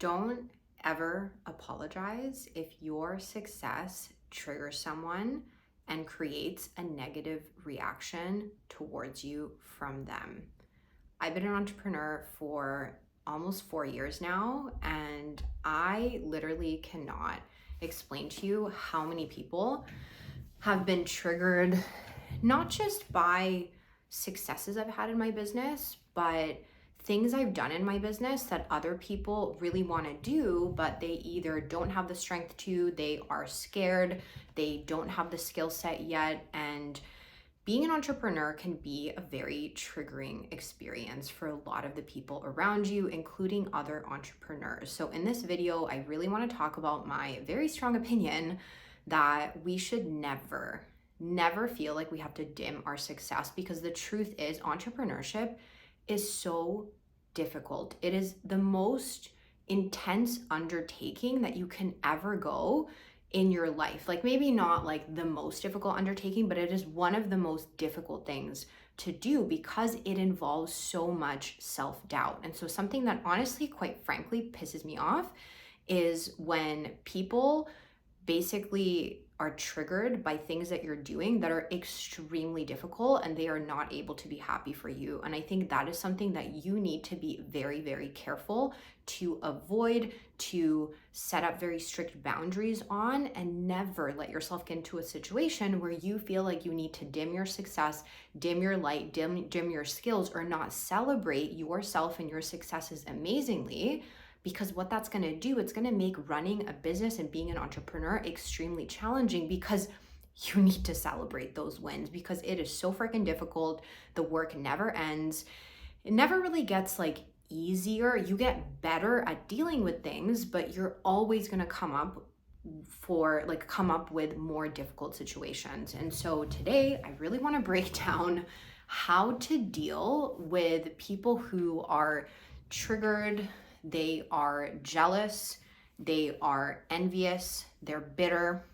Don't ever apologize if your success triggers someone and creates a negative reaction towards you from them. I've been an entrepreneur for almost 4 years now, and I literally cannot explain to you how many people have been triggered, not just by successes I've had in my business, but things I've done in my business that other people really want to do, but they either don't have the strength to, they are scared, they don't have the skill set yet. And being an entrepreneur can be a very triggering experience for a lot of the people around you, including other entrepreneurs. So in this video, I really want to talk about my very strong opinion that we should never feel like we have to dim our success, because the truth is entrepreneurship is so difficult. It is the most intense undertaking that you can ever go in your life. Like, maybe not like the most difficult undertaking, but it is one of the most difficult things to do because it involves so much self-doubt. And so something that honestly, quite frankly, pisses me off is when people basically are triggered by things that you're doing that are extremely difficult and they are not able to be happy for you. And I think that is something that you need to be very, very careful to avoid, to set up very strict boundaries on, and never let yourself get into a situation where you feel like you need to dim your success, dim your light, dim your skills, or not celebrate yourself and your successes amazingly. Because what that's going to do, it's going to make running a business and being an entrepreneur extremely challenging, because you need to celebrate those wins, because it is so freaking difficult. The work never ends. It never really gets like easier. You get better at dealing with things, but you're always going to come up with more difficult situations. And so today I really want to break down how to deal with people who are triggered, they are jealous, they are envious, they're bitter,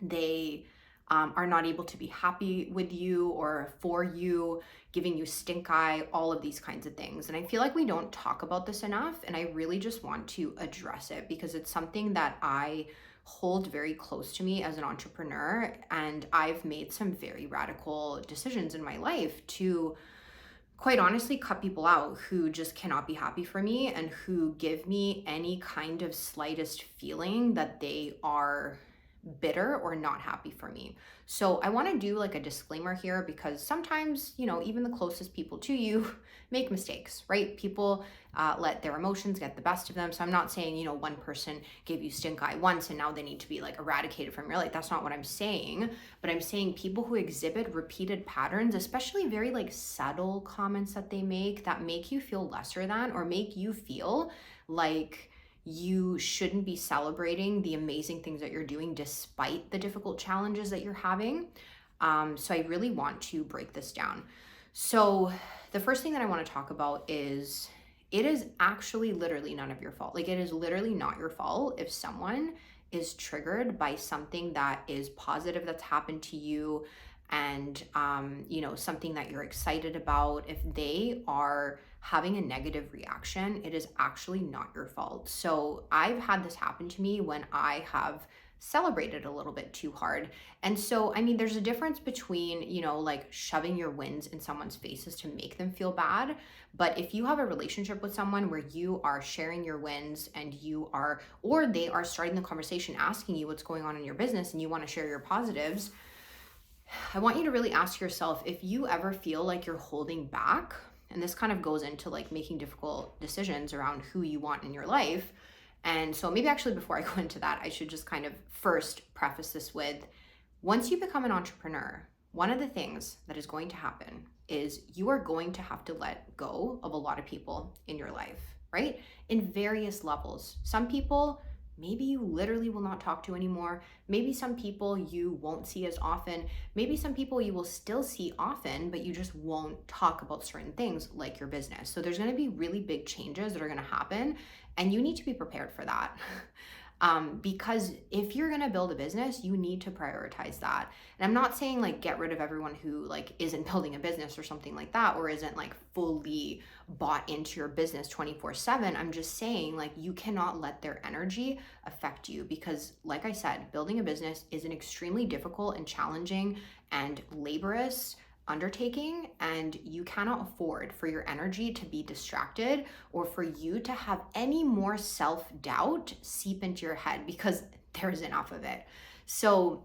they are not able to be happy with you or for you, giving you stink eye, all of these kinds of things. And I feel like we don't talk about this enough, and I really just want to address it because it's something that I hold very close to me as an entrepreneur, and I've made some very radical decisions in my life to quite honestly cut people out who just cannot be happy for me and who give me any kind of slightest feeling that they are bitter or not happy for me. So I want to do like a disclaimer here, because sometimes, even the closest people to you make mistakes, right? People let their emotions get the best of them. So I'm not saying, one person gave you stink eye once and now they need to be like eradicated from your life. That's not what I'm saying. But I'm saying people who exhibit repeated patterns, especially very like subtle comments that they make you feel lesser than, or make you feel like you shouldn't be celebrating the amazing things that you're doing despite the difficult challenges that you're having. So I really want to break this down. So the first thing that I want to talk about is, it is actually literally none of your fault. Like, it is literally not your fault if someone is triggered by something that is positive that's happened to you, and something that you're excited about. If they are having a negative reaction, it is actually not your fault. So I've had this happen to me when I have celebrated a little bit too hard. And so, there's a difference between, like shoving your wins in someone's faces to make them feel bad. But if you have a relationship with someone where you are sharing your wins and or they are starting the conversation asking you what's going on in your business and you want to share your positives, I want you to really ask yourself, if you ever feel like you're holding back, and this kind of goes into like making difficult decisions around who you want in your life. And so maybe actually before I go into that, I should just kind of first preface this with, once you become an entrepreneur, one of the things that is going to happen is you are going to have to let go of a lot of people in your life, right? In various levels. Some people maybe you literally will not talk to anymore. Maybe some people you won't see as often. Maybe some people you will still see often, but you just won't talk about certain things like your business. So there's going to be really big changes that are going to happen, and you need to be prepared for that. Because if you're going to build a business, you need to prioritize that. And I'm not saying like get rid of everyone who like isn't building a business or something like that, or isn't like fully bought into your business 24/7. I'm just saying like you cannot let their energy affect you, because like I said, building a business is an extremely difficult and challenging and laborious undertaking, and you cannot afford for your energy to be distracted or for you to have any more self-doubt seep into your head, because there's enough of it. So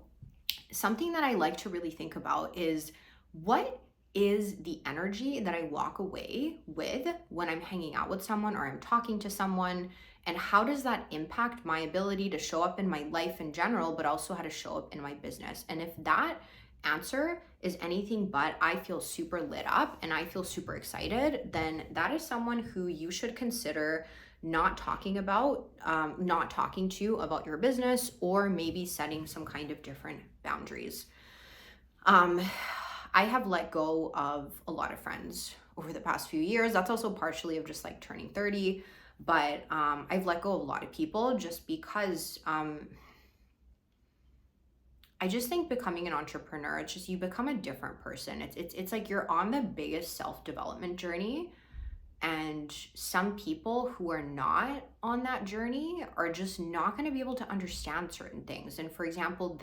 something that I like to really think about is, what is the energy that I walk away with when I'm hanging out with someone or I'm talking to someone, and how does that impact my ability to show up in my life in general, but also how to show up in my business? And if that answer is anything but I feel super lit up and I feel super excited, then that is someone who you should consider not talking to about your business, or maybe setting some kind of different boundaries. I have let go of a lot of friends over the past few years. That's also partially of just like turning 30, but I've let go of a lot of people just because I just think becoming an entrepreneur, it's just you become a different person. It's like you're on the biggest self-development journey, and some people who are not on that journey are just not going to be able to understand certain things. And for example,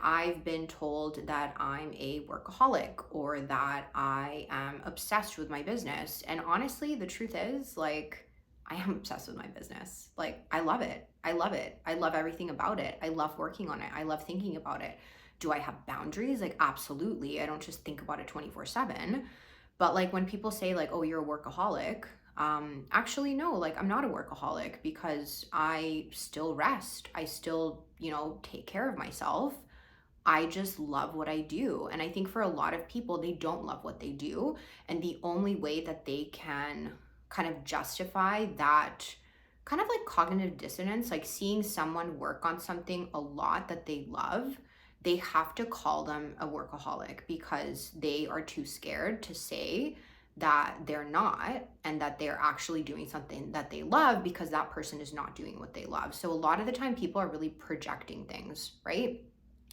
I've been told that I'm a workaholic or that I am obsessed with my business. And honestly, the truth is, like, I am obsessed with my business. Like, I love it. I love it. I love everything about it. I love working on it. I love thinking about it. Do I have boundaries? Like, absolutely. I don't just think about it 24/7. But like when people say like, oh, you're a workaholic, actually, no, like I'm not a workaholic, because I still rest. I still, take care of myself. I just love what I do. And I think for a lot of people, they don't love what they do. And the only way that they can kind of justify that kind of like cognitive dissonance, like seeing someone work on something a lot that they love, they have to call them a workaholic, because they are too scared to say that they're not, and that they're actually doing something that they love, because that person is not doing what they love. So a lot of the time people are really projecting things, right?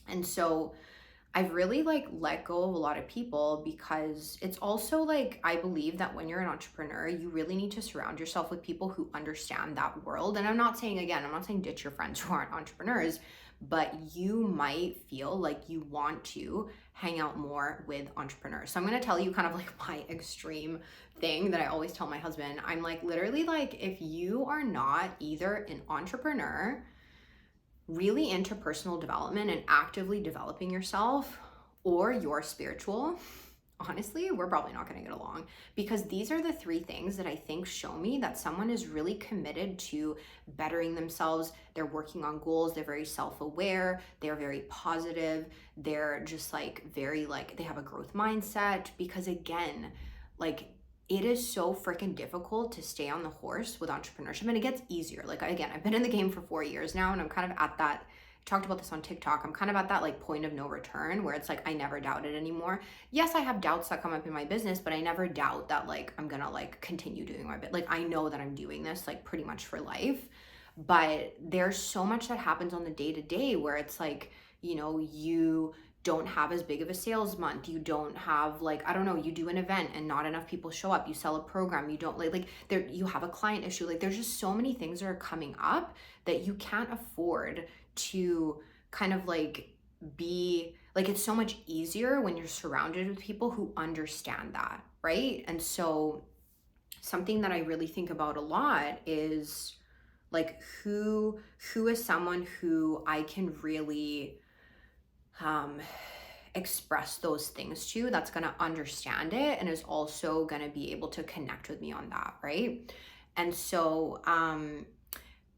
And so I've really like let go of a lot of people, because it's also like, I believe that when you're an entrepreneur, you really need to surround yourself with people who understand that world. And I'm not saying ditch your friends who aren't entrepreneurs, but you might feel like you want to hang out more with entrepreneurs. So I'm going to tell you kind of like my extreme thing that I always tell my husband. I'm like, literally, like, if you are not either an entrepreneur, really into personal development and actively developing yourself, or you're spiritual, honestly, we're probably not going to get along, because these are the three things that I think show me that someone is really committed to bettering themselves. They're working on goals. They're very self-aware. They're very positive. They're just like very like, they have a growth mindset, because again, like, it is so freaking difficult to stay on the horse with entrepreneurship, and it gets easier. Like, again, I've been in the game for 4 years now, and I'm kind of at that, I talked about this on TikTok, I'm kind of at that like point of no return where it's like, I never doubt it anymore. Yes, I have doubts that come up in my business, but I never doubt that like I'm gonna like continue doing my bit. Like, I know that I'm doing this like pretty much for life, but there's so much that happens on the day-to-day where it's like, you don't have as big of a sales month. You don't have like, I don't know, you do an event and not enough people show up. You sell a program, you don't like there, you have a client issue. Like, there's just so many things that are coming up that you can't afford to kind of like be like, it's so much easier when you're surrounded with people who understand that, right? And so something that I really think about a lot is like, who is someone who I can really express those things to, that's going to understand it and is also going to be able to connect with me on that, right? And so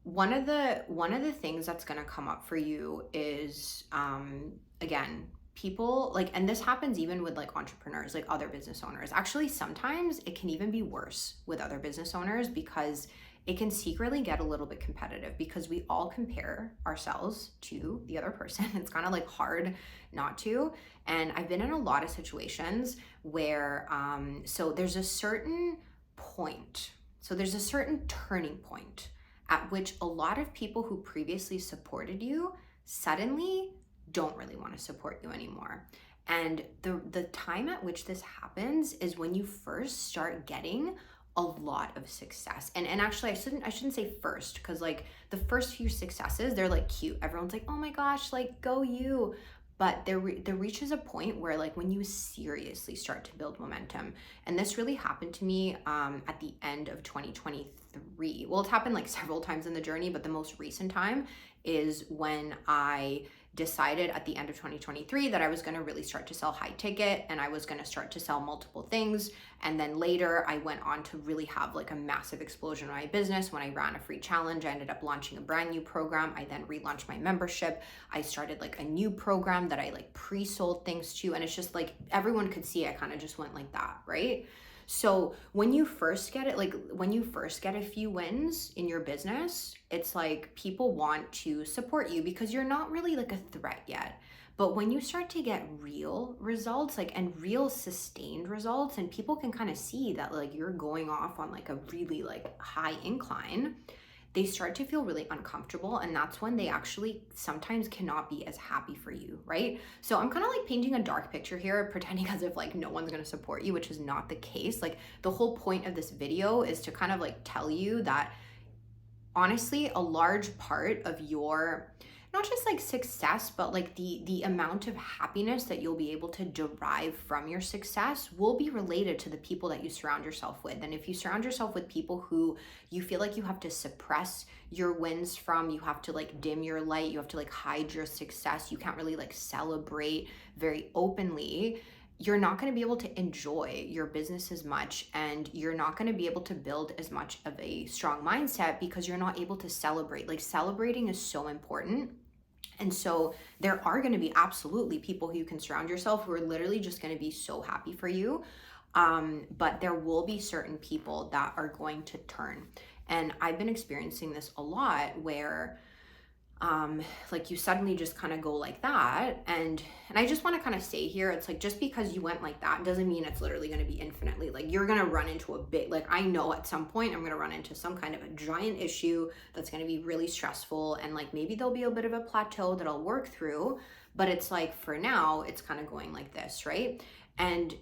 one of the things that's going to come up for you is again, people like, and this happens even with like entrepreneurs, like other business owners. Actually, sometimes it can even be worse with other business owners, because it can secretly get a little bit competitive, because we all compare ourselves to the other person. It's kind of like hard not to. And I've been in a lot of situations where, so there's a certain point. So there's a certain turning point at which a lot of people who previously supported you suddenly don't really want to support you anymore. And the time at which this happens is when you first start getting a lot of success. And actually I shouldn't say first, because like the first few successes, they're like cute. Everyone's like, oh my gosh, like go you. But there reaches a point where like when you seriously start to build momentum, and this really happened to me at the end of 2023. Well, it's happened like several times in the journey, but the most recent time is when I decided at the end of 2023 that I was going to really start to sell high ticket, and I was going to start to sell multiple things. And then later I went on to really have like a massive explosion in my business. When I ran a free challenge, I ended up launching a brand new program. I then relaunched my membership. I started like a new program that I like pre-sold things to. And it's just like everyone could see I kind of just went like that, right? So when you first get it, like when you first get a few wins in your business, it's like people want to support you because you're not really like a threat yet. But when you start to get real results, like, and real sustained results, and people can kind of see that like you're going off on like a really like high incline, they start to feel really uncomfortable. And that's when they actually sometimes cannot be as happy for you, right? So I'm kind of like painting a dark picture here, pretending as if like no one's going to support you, which is not the case. Like the whole point of this video is to kind of like tell you that honestly, a large part of your not just like success, but like the amount of happiness that you'll be able to derive from your success will be related to the people that you surround yourself with. And if you surround yourself with people who you feel like you have to suppress your wins from, you have to like dim your light, you have to like hide your success, you can't really like celebrate very openly, you're not going to be able to enjoy your business as much, and you're not going to be able to build as much of a strong mindset because you're not able to celebrate. Like celebrating is so important. And so there are going to be absolutely people who you can surround yourself who are literally just going to be so happy for you. But there will be certain people that are going to turn. And I've been experiencing this a lot where like you suddenly just kind of go like that. And I just want to kind of say here, it's like, just because you went like that doesn't mean it's literally going to be infinitely, like you're going to run into a bit, like I know at some point I'm going to run into some kind of a giant issue that's going to be really stressful. And like, maybe there'll be a bit of a plateau that I'll work through, but it's like, for now, it's kind of going like this, right? And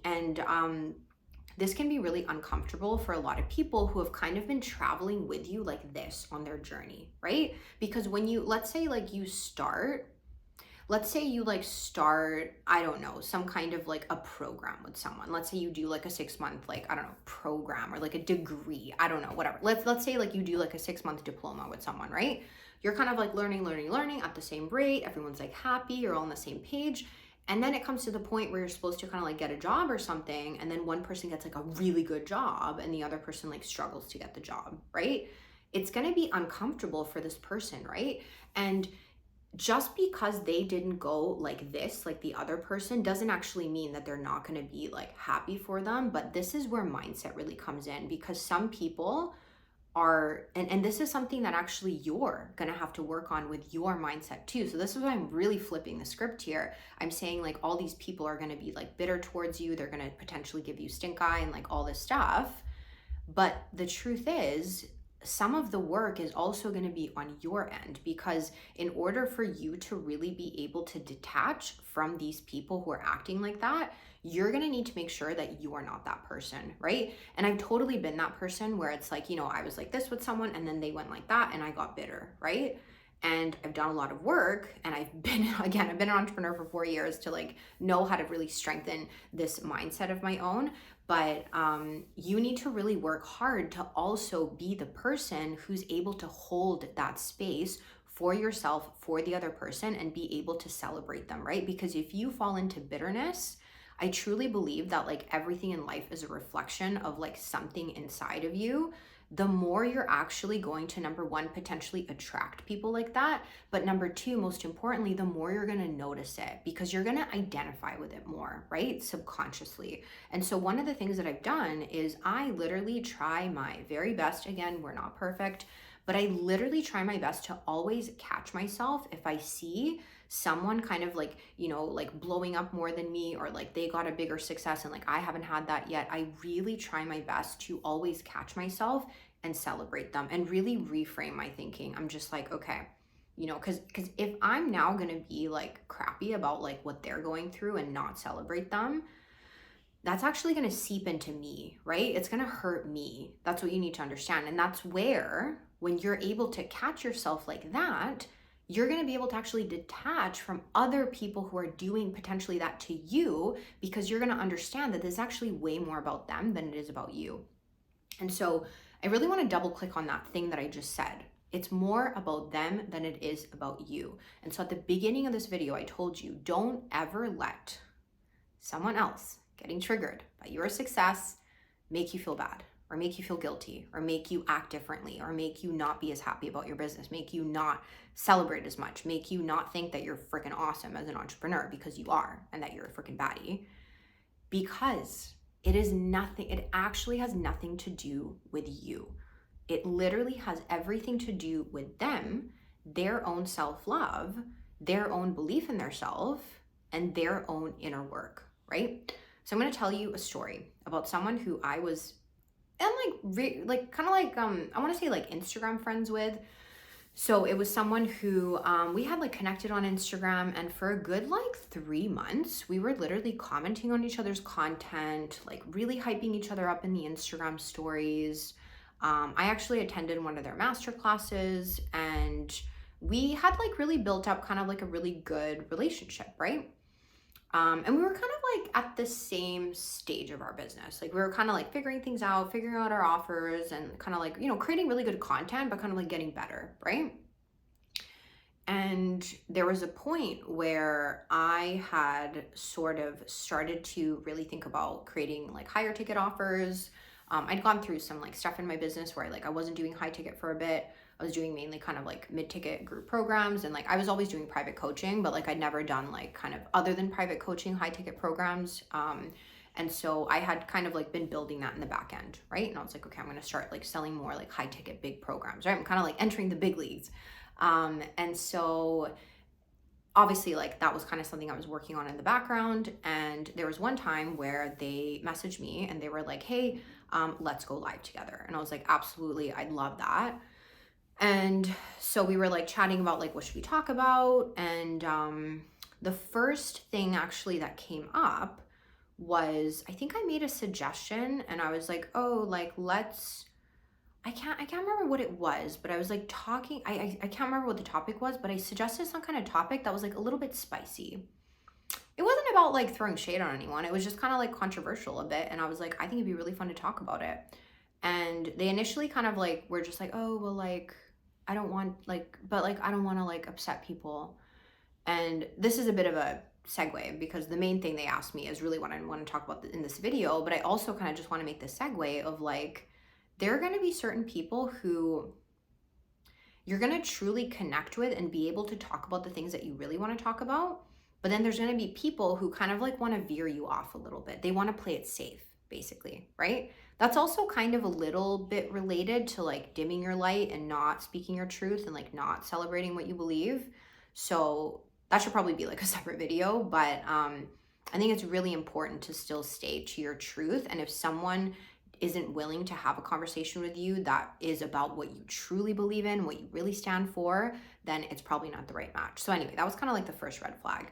this can be really uncomfortable for a lot of people who have kind of been traveling with you like this on their journey, right? Because when you, let's say like you start, I don't know, some kind of like a program with someone. Let's say you do like a 6-month, like, I don't know, program, or like a degree, I don't know, whatever. Let's say like you do like a 6-month diploma with someone, right? You're kind of like learning at the same rate. Everyone's like happy, you're all on the same page. And then it comes to the point where you're supposed to kind of like get a job or something. And then one person gets like a really good job and the other person like struggles to get the job, right? It's going to be uncomfortable for this person, right? And just because they didn't go like this, like the other person, doesn't actually mean that they're not going to be like happy for them. But this is where mindset really comes in, because some people are, and this is something that actually you're gonna have to work on with your mindset too. So this is why I'm really flipping the script here. I'm saying like all these people are gonna be like bitter towards you, they're gonna potentially give you stink eye and like all this stuff. But the truth is, some of the work is also going to be on your end, because in order for you to really be able to detach from these people who are acting like that, you're going to need to make sure that you are not that person, right? And I've totally been that person where it's like, you know, I was like this with someone and then they went like that and I got bitter, right? And I've done a lot of work, and I've been an entrepreneur for 4 years to like know how to really strengthen this mindset of my own. But you need to really work hard to also be the person who's able to hold that space for yourself, for the other person, and be able to celebrate them, right? Because if you fall into bitterness, I truly believe that like everything in life is a reflection of like something inside of you. The more you're actually going to, number one, potentially attract people like that. But number two, most importantly, the more you're going to notice it, because you're going to identify with it more, right? Subconsciously. And so one of the things that I've done is I literally try my very best. Again, we're not perfect, but I literally try my best to always catch myself if I see someone kind of like, you know, like blowing up more than me, or like they got a bigger success and like I haven't had that yet. I really try my best to always catch myself and celebrate them and really reframe my thinking. I'm just like, okay, you know, because if I'm now going to be like crappy about like what they're going through and not celebrate them, that's actually going to seep into me, right? It's going to hurt me. That's what you need to understand. And that's where, when you're able to catch yourself like that, you're going to be able to actually detach from other people who are doing potentially that to you, because you're going to understand that this is actually way more about them than it is about you. And so I really want to double click on that thing that I just said. It's more about them than it is about you. And so at the beginning of this video, I told you, don't ever let someone else getting triggered by your success make you feel bad, or make you feel guilty, or make you act differently, or make you not be as happy about your business, make you not celebrate as much, make you not think that you're freaking awesome as an entrepreneur, because you are, and that you're a freaking baddie. Because it is nothing, it actually has nothing to do with you. It literally has everything to do with them, their own self-love, their own belief in their self, and their own inner work, right? So I'm going to tell you a story about someone who I was, and I want to say like Instagram friends with. So it was someone who we had like connected on Instagram, and for a good like 3 months, we were literally commenting on each other's content, like really hyping each other up in the Instagram stories. I actually attended one of their master classes, and we had like really built up kind of like a really good relationship, right? And we were kind of like at the same stage of our business. Like we were kind of like figuring things out, figuring out our offers, and kind of like, you know, creating really good content, but kind of like getting better, right? And there was a point where I had sort of started to really think about creating like higher ticket offers. I'd gone through some like stuff in my business where I wasn't doing high ticket for a bit. I was doing mainly kind of like mid-ticket group programs, and like I was always doing private coaching, but like I'd never done like kind of other than private coaching, high ticket programs. And so I had kind of like been building that in the back end, right? And I was like, okay, I'm going to start like selling more like high ticket big programs, right? I'm kind of like entering the big leagues. And so obviously like that was kind of something I was working on in the background. And there was one time where they messaged me and they were like, hey, let's go live together. And I was like, absolutely, I'd love that. And so we were like chatting about like, what should we talk about? And the first thing actually that came up was, I think I made a suggestion, and I was like, oh, like I can't remember what it was, but I was like talking, I can't remember what the topic was, but I suggested some kind of topic that was like a little bit spicy. It wasn't about like throwing shade on anyone. It was just kind of like controversial a bit. And I was like, I think it'd be really fun to talk about it. And they initially kind of like were just like, oh, well, like, I don't want like, but like, I don't want to like upset people. And this is a bit of a segue, because the main thing they asked me is really what I want to talk about in this video. But I also kind of just want to make the segue of like, there are going to be certain people who you're going to truly connect with and be able to talk about the things that you really want to talk about. But then there's going to be people who kind of like want to veer you off a little bit. They want to play it safe, basically, right? That's also kind of a little bit related to like dimming your light and not speaking your truth and like not celebrating what you believe. So that should probably be like a separate video, but I think it's really important to still stay to your truth. And if someone isn't willing to have a conversation with you that is about what you truly believe in, what you really stand for, then it's probably not the right match. So anyway, that was kind of like the first red flag.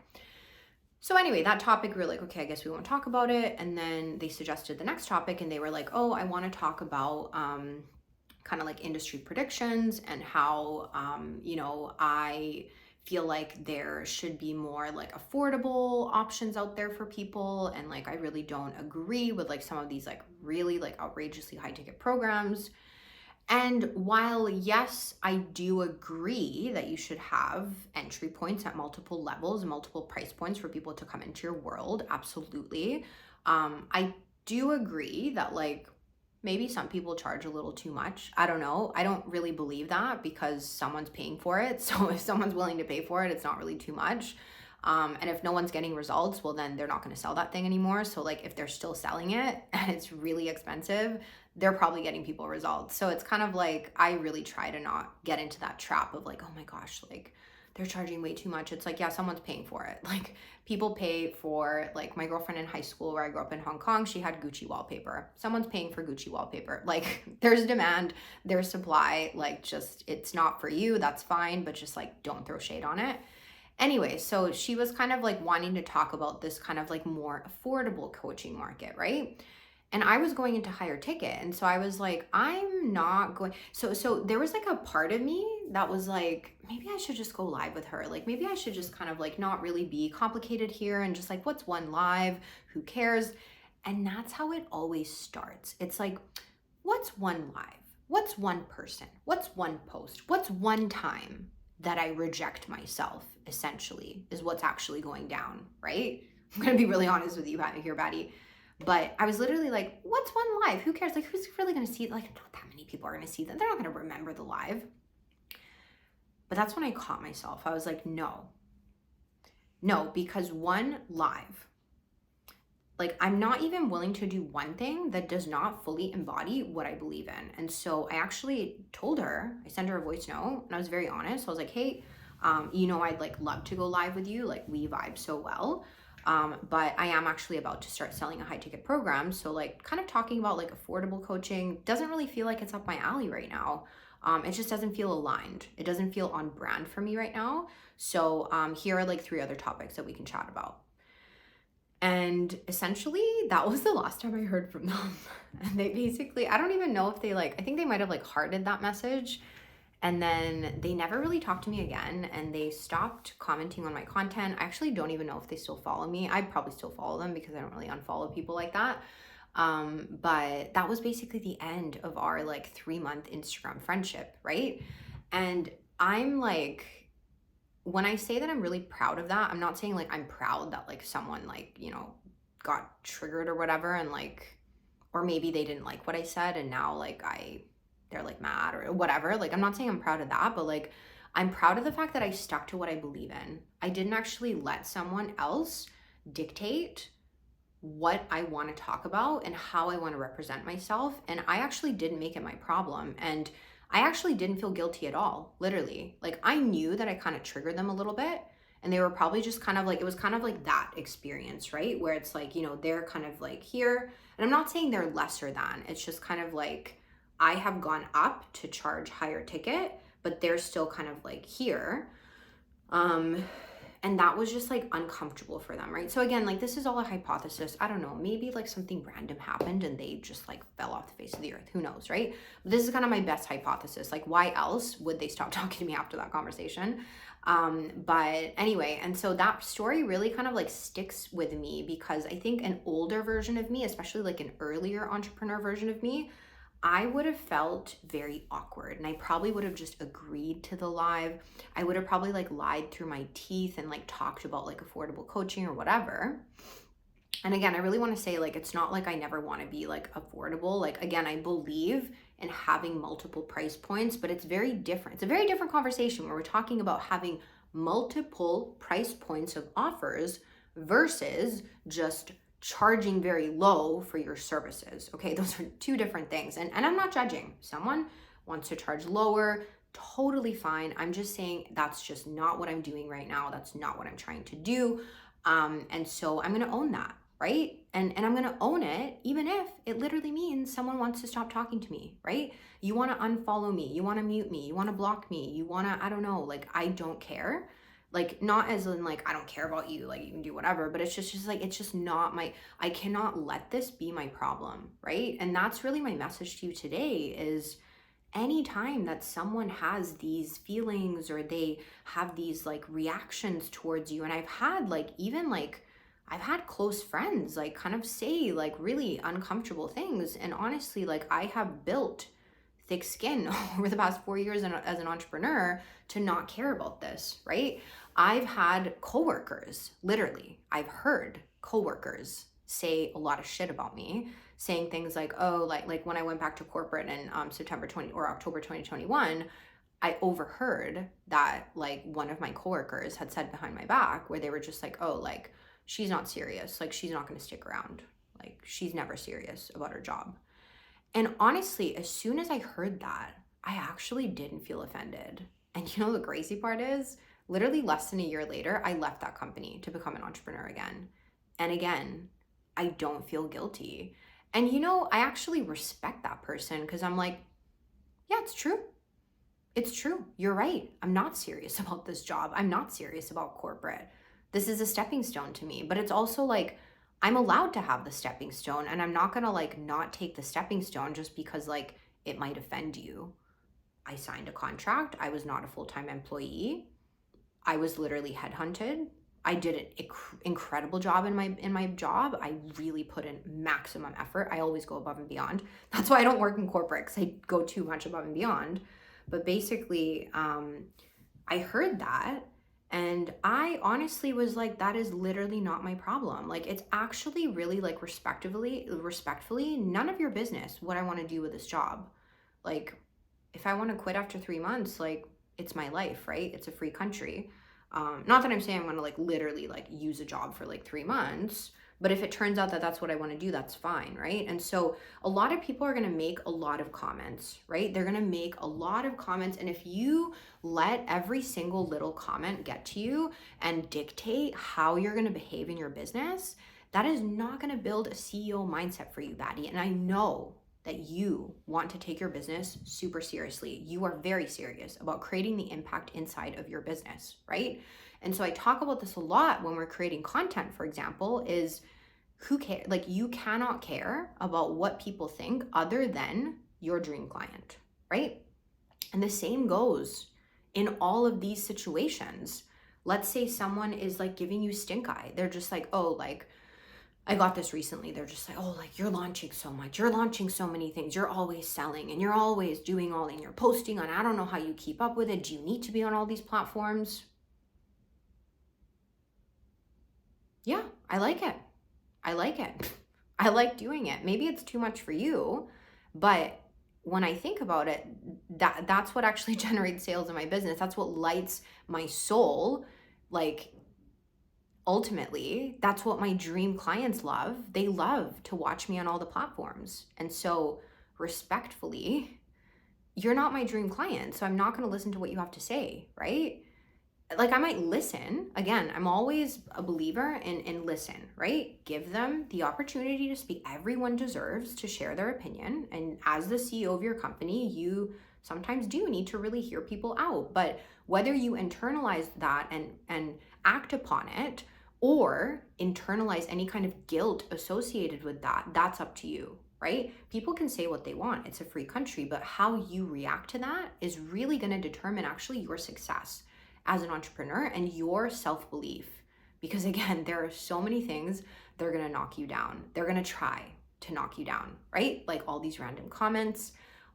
So anyway, that topic, we were like, okay, I guess we won't talk about it. And then they suggested the next topic, and they were like, oh, I want to talk about kind of like industry predictions and how, you know, I feel like there should be more like affordable options out there for people. And like, I really don't agree with like some of these like really like outrageously high ticket programs. And while yes, I do agree that you should have entry points at multiple levels, multiple price points for people to come into your world, absolutely. I do agree that like maybe some people charge a little too much. I don't know. I don't really believe that, because someone's paying for it. So if someone's willing to pay for it, it's not really too much. And if no one's getting results, well, then they're not going to sell that thing anymore. So like if they're still selling it and it's really expensive, they're probably getting people results. So it's kind of like, I really try to not get into that trap of like, oh my gosh, like they're charging way too much. It's like, yeah, someone's paying for it. Like, people pay for, like, my girlfriend in high school where I grew up in Hong Kong, she had Gucci wallpaper. Someone's paying for Gucci wallpaper. Like, there's demand, there's supply. Like, just, it's not for you, that's fine, but just like, don't throw shade on it. Anyway, so she was kind of like wanting to talk about this kind of like more affordable coaching market, right? And I was going into higher ticket. And so I was like, I'm not going. So there was like a part of me that was like, maybe I should just go live with her. Like, maybe I should just kind of like not really be complicated here and just like, what's one live? Who cares? And that's how it always starts. It's like, what's one live? What's one person? What's one post? What's one time that I reject myself, essentially, is what's actually going down, right? I'm gonna be really honest with you here, Batty. But I was literally like, what's one live? Who cares? Like, who's really gonna see it? Like, not that many people are gonna see that. They're not gonna remember the live. But that's when I caught myself. I was like, no, because one live, like, I'm not even willing to do one thing that does not fully embody what I believe in. And so I actually told her, I sent her a voice note, and I was very honest. I was like, hey, I'd like love to go live with you. Like, we vibe so well. But I am actually about to start selling a high ticket program. So like, kind of talking about like affordable coaching doesn't really feel like it's up my alley right now. It just doesn't feel aligned. It doesn't feel on brand for me right now. So here are like 3 other topics that we can chat about. And essentially that was the last time I heard from them. And they basically, I don't even know if they like, I think they might have like hearted that message. And then they never really talked to me again, and they stopped commenting on my content. I actually don't even know if they still follow me. I probably still follow them because I don't really unfollow people like that. But that was basically the end of our like 3-month Instagram friendship, right? And I'm like, when I say that I'm really proud of that, I'm not saying like I'm proud that like someone like, got triggered or whatever, and like, or maybe they didn't like what I said and now like they're like mad or whatever. Like, I'm not saying I'm proud of that, but like, I'm proud of the fact that I stuck to what I believe in. I didn't actually let someone else dictate what I want to talk about and how I want to represent myself. And I actually didn't make it my problem. And I actually didn't feel guilty at all, literally. Like, I knew that I kind of triggered them a little bit. And they were probably just kind of like, it was kind of like that experience, right? Where it's like, they're kind of like here. And I'm not saying they're lesser than. It's just kind of like, I have gone up to charge higher ticket, but they're still kind of like here. And that was just like uncomfortable for them, right? So again, like, this is all a hypothesis. I don't know, maybe like something random happened and they just like fell off the face of the earth. Who knows, right? But this is kind of my best hypothesis. Like, why else would they stop talking to me after that conversation? But anyway, and so that story really kind of like sticks with me because I think an older version of me, especially like an earlier entrepreneur version of me, I would have felt very awkward, and I probably would have just agreed to the live. I would have probably like lied through my teeth and like talked about like affordable coaching or whatever. And again, I really want to say, like, it's not like I never want to be like affordable. Like, again, I believe in having multiple price points, but it's very different. It's a very different conversation where we're talking about having multiple price points of offers versus just charging very low for your services. Okay, those are 2 different things. And I'm not judging. Someone wants to charge lower, totally fine. I'm just saying that's just not what I'm doing right now. That's not what I'm trying to do. And so I'm gonna own that, right? And I'm gonna own it, even if it literally means someone wants to stop talking to me, right? You wanna unfollow me, you wanna mute me, you wanna block me, you wanna, I don't know, like, I don't care. Like, not as in like, I don't care about you, like, you can do whatever, but it's just like, it's just not I cannot let this be my problem, right? And that's really my message to you today is, anytime that someone has these feelings or they have these like reactions towards you, and I've had like, even like, I've had close friends like kind of say like really uncomfortable things, and honestly, like, I have built thick skin over the past 4 years as an entrepreneur to not care about this, right? I've had coworkers, literally, I've heard coworkers say a lot of shit about me, saying things like, oh, like when I went back to corporate in October 2021, I overheard that like one of my coworkers had said behind my back, where they were just like, oh, like, she's not serious, like, she's not going to stick around, like, she's never serious about her job. And honestly, as soon as I heard that, I actually didn't feel offended. And the crazy part is, Literally less than a year later, I left that company to become an entrepreneur again. And again, I don't feel guilty. And I actually respect that person because I'm like, yeah, it's true. It's true. You're right. I'm not serious about this job. I'm not serious about corporate. This is a stepping stone to me. But it's also like, I'm allowed to have the stepping stone, and I'm not going to like not take the stepping stone just because like it might offend you. I signed a contract. I was not a full-time employee. I was literally headhunted. I did an incredible job in my job. I really put in maximum effort. I always go above and beyond. That's why I don't work in corporate, because I go too much above and beyond. But basically, I heard that, and I honestly was like, that is literally not my problem. Like, it's actually really like respectfully, none of your business what I want to do with this job. Like, if I want to quit after 3 months, like, it's my life, right? It's a free country. Not that I'm saying I'm going to like literally like use a job for like 3 months, but if it turns out that that's what I want to do, that's fine, right? And so a lot of people are going to make a lot of comments, right? They're going to make a lot of comments. And if you let every single little comment get to you and dictate how you're going to behave in your business, that is not going to build a CEO mindset for you, Baddie. And I know that you want to take your business super seriously. You are very serious about creating the impact inside of your business, right? And so I talk about this a lot when we're creating content, for example, is who cares? Like, you cannot care about what people think other than your dream client, right? And the same goes in all of these situations. Let's say someone is like giving you stink eye. They're just like, oh, like, I got this recently. They're just like, oh, like, you're launching so much. You're launching so many things. You're always selling and you're always doing all, and you're posting on, I don't know how you keep up with it. Do you need to be on all these platforms? Yeah, I like it. I like it. I like doing it. Maybe it's too much for you, but when I think about it, that's what actually generates sales in my business. That's what lights my soul. Like, ultimately, that's what my dream clients love. They love to watch me on all the platforms. And so, respectfully, you're not my dream client, so I'm not going to listen to what you have to say, right? Like, I might listen. Again, I'm always a believer in listen, right? Give them the opportunity to speak. Everyone deserves to share their opinion. And as the CEO of your company, you sometimes do need to really hear people out. But whether you internalize that and act upon it, or internalize any kind of guilt associated with that, that's up to you, right? People can say what they want. It's a free country, but how you react to that is really going to determine actually your success as an entrepreneur and your self-belief. Because again, there are so many things that are going to knock you down. They're going to try to knock you down, right? Like all these random comments,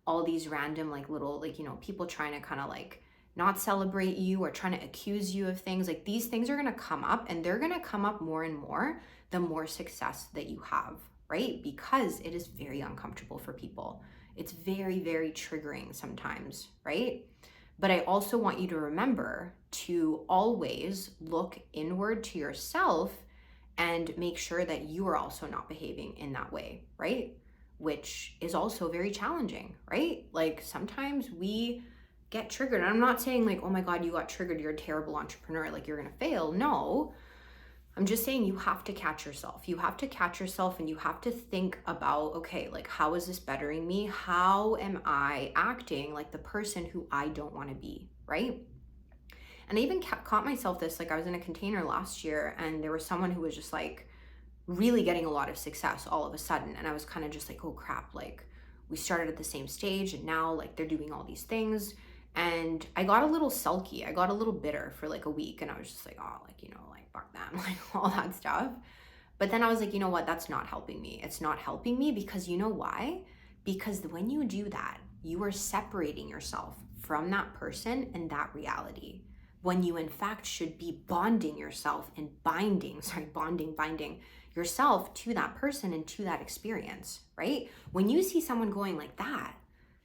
all these random like little, like, people trying to kind of like not celebrate you or trying to accuse you of things. Like, these things are going to come up, and they're going to come up more and more the more success that you have, right? Because it is very uncomfortable for people. It's very, very triggering sometimes, right? But I also want you to remember to always look inward to yourself and make sure that you are also not behaving in that way, right? Which is also very challenging, right? Like, sometimes we get triggered. And I'm not saying like, oh my God, you got triggered, you're a terrible entrepreneur, like you're gonna fail. No, I'm just saying you have to catch yourself. You have to catch yourself, and you have to think about, okay, like, how is this bettering me? How am I acting like the person who I don't want to be, right? And I even caught myself this, like, I was in a container last year, and there was someone who was just like really getting a lot of success all of a sudden. And I was kind of just like, oh crap, like, we started at the same stage, and now like they're doing all these things. And I got a little sulky. I got a little bitter for like a week, and I was just like, oh, like, like, fuck them, like all that stuff. But then I was like, you know what? That's not helping me. It's not helping me because you know why? Because when you do that, you are separating yourself from that person and that reality, when you in fact should be bonding yourself and binding yourself to that person and to that experience, right? When you see someone going like that,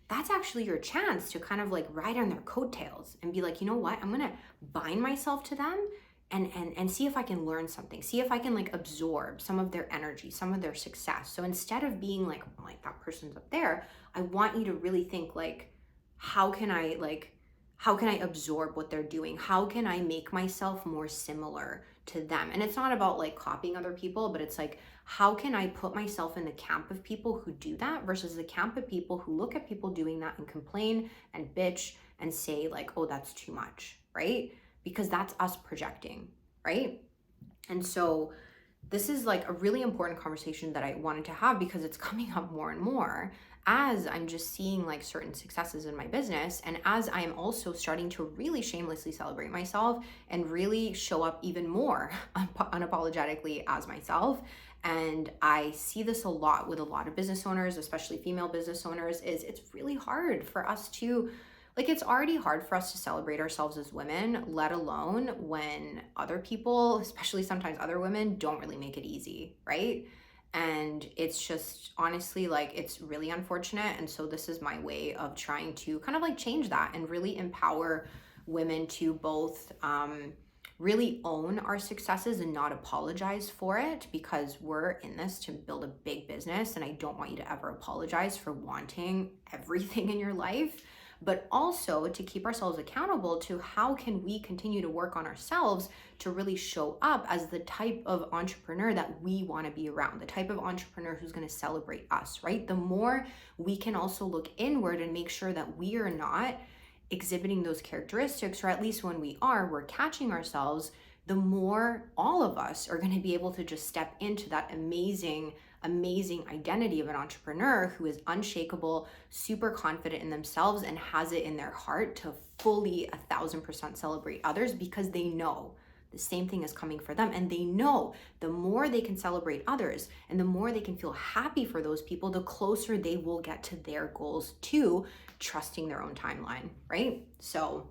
that's actually your chance to kind of like ride on their coattails and be like, you know what? I'm going to bind myself to them and see if I can learn something, see if I can like absorb some of their energy, some of their success. So instead of being like, oh, like that person's up there, I want you to really think like, how can I like how can I absorb what they're doing? How can I make myself more similar to them? And it's not about like copying other people, but it's like, how can I put myself in the camp of people who do that versus the camp of people who look at people doing that and complain and bitch and say like, oh, that's too much, right? Because that's us projecting, right? And so this is like a really important conversation that I wanted to have because it's coming up more and more as I'm just seeing like certain successes in my business, and as I am also starting to really shamelessly celebrate myself and really show up even more unapologetically as myself. And I see this a lot with a lot of business owners, especially female business owners, is it's really hard for us to like, it's already hard for us to celebrate ourselves as women, let alone when other people, especially sometimes other women, don't really make it easy, right? And it's just honestly like it's really unfortunate. And so this is my way of trying to kind of like change that and really empower women to both really own our successes and not apologize for it, because we're in this to build a big business. And I don't want you to ever apologize for wanting everything in your life, but also to keep ourselves accountable to how can we continue to work on ourselves to really show up as the type of entrepreneur that we want to be around, the type of entrepreneur who's going to celebrate us, right? The more we can also look inward and make sure that we are not exhibiting those characteristics, or at least when we are, we're catching ourselves, the more all of us are going to be able to just step into that amazing identity of an entrepreneur who is unshakable, super confident in themselves, and has it in their heart to fully 1,000% celebrate others, because they know the same thing is coming for them. And they know the more they can celebrate others and the more they can feel happy for those people, the closer they will get to their goals too, trusting their own timeline, right? So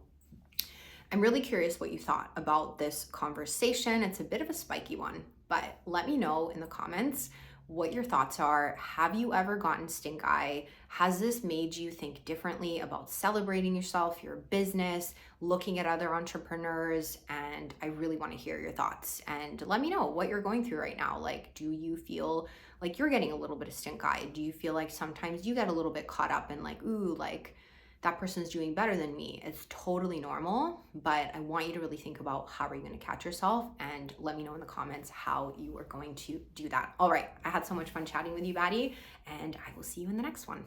I'm really curious what you thought about this conversation. It's a bit of a spiky one, but let me know in the comments what your thoughts are. Have you ever gotten stink eye? Has this made you think differently about celebrating yourself, your business, looking at other entrepreneurs? And I really want to hear your thoughts, and let me know what you're going through right now. Like, do you feel like you're getting a little bit of stink eye? Do you feel like sometimes you get a little bit caught up in like, ooh, like that person's doing better than me? It's totally normal, but I want you to really think about how are you going to catch yourself, and let me know in the comments how you are going to do that. All right, I had so much fun chatting with you, Batty, and I will see you in the next one.